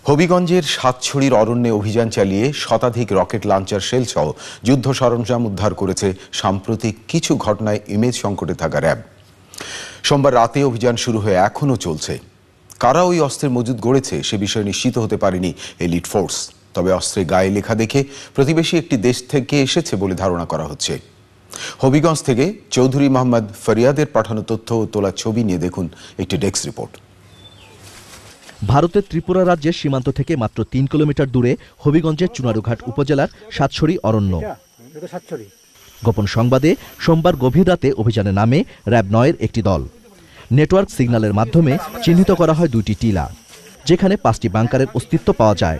হবিগঞ্জের সাতছড়ির অরণ্যে অভিযান চালিয়ে শতাধিক রকেট লঞ্চার শেলসহ যুদ্ধ সরঞ্জাম উদ্ধার করেছে সাম্প্রতিক কিছু ঘটনায় ইমেজ সংকটে থাকা র্যাব। সোমবার রাতে অভিযান শুরু হয়ে এখনও চলছে। কারা ওই অস্ত্রের মজুদ গড়েছে সে বিষয়ে নিশ্চিত হতে পারেনি এলিট ফোর্স। তবে অস্ত্রে গায়ে লেখা দেখে প্রতিবেশী একটি দেশ থেকে এসেছে বলে ধারণা করা হচ্ছে। হবিগঞ্জ থেকে চৌধুরী মোহাম্মদ ফরিয়াদের পাঠানো তথ্য ও তোলা ছবি নিয়ে দেখুন একটি ডেস্ক রিপোর্ট। ভারতের ত্রিপুরা রাজ্যের সীমান্ত থেকে মাত্র ৩ কিলোমিটার দূরে হবিগঞ্জের চুনারুঘাট উপজেলার সাতছড়ি অরণ্য। গোপন সংবাদে সোমবার গভীর রাতে অভিযানে নামে র্যাব ৯-এর একটি দল। নেটওয়ার্ক সিগন্যালের মাধ্যমে চিহ্নিত করা হয় ২টি টিলা, যেখানে ৫টি বাংকারের অস্তিত্ব পাওয়া যায়।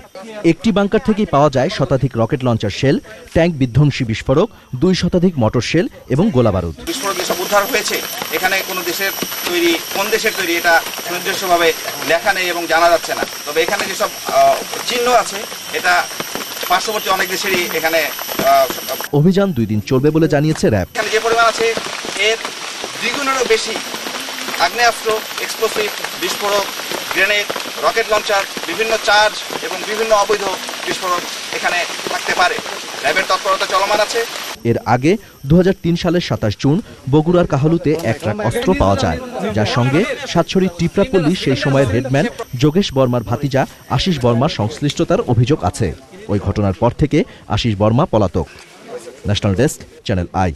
একটি বাংকার থেকেই পাওয়া যায় শতাধিক রকেট লঞ্চার শেল, ট্যাঙ্ক বিধ্বংসী বিস্ফোরক, ২ শতাধিক মোটর শেল এবং গোলাবারুদ। বিস্ফোরক যেসব উদ্ধার হয়েছে, এখানে কোনো দেশের তৈরি, কোন দেশের তৈরি এটা সুনির্দিষ্টভাবে লেখা নেই এবং জানা যাচ্ছে না। তবে এখানে যেসব চিহ্ন আছে এটা পার্শ্ববর্তী অনেক দেশেরই এখানে। অভিযান 2 দিন চলবে বলে জানিয়েছে র্যাব। এখানে যে পরিমাণ আছে এর দ্বিগুণেরও বেশি আগ্নেয়াস্ত্র, এক্সপ্লোসিভ, বিস্ফোরক, গ্রেনেড, রকেট লঞ্চার, বিভিন্ন চার্জ এবং বিভিন্ন অবৈধ বিস্ফোরক এখানে থাকতে পারে। র্যাবের তৎপরতা চলমান আছে। এর আগে 2003 সালের 27 জুন বগুড়ার কাহালুতে এক ট্রাক অস্ত্র পাওয়া যায়, যার সঙ্গে সাতছড়ি টিপরাপল্লী সেই সময়ের হেডম্যান যোগেশ বর্মার ভাতিজা আশিস বর্মার সংশ্লিষ্টতার অভিযোগ আছে। ওই ঘটনার পর থেকে আশিস বর্মা পলাতক। National desk, channel I.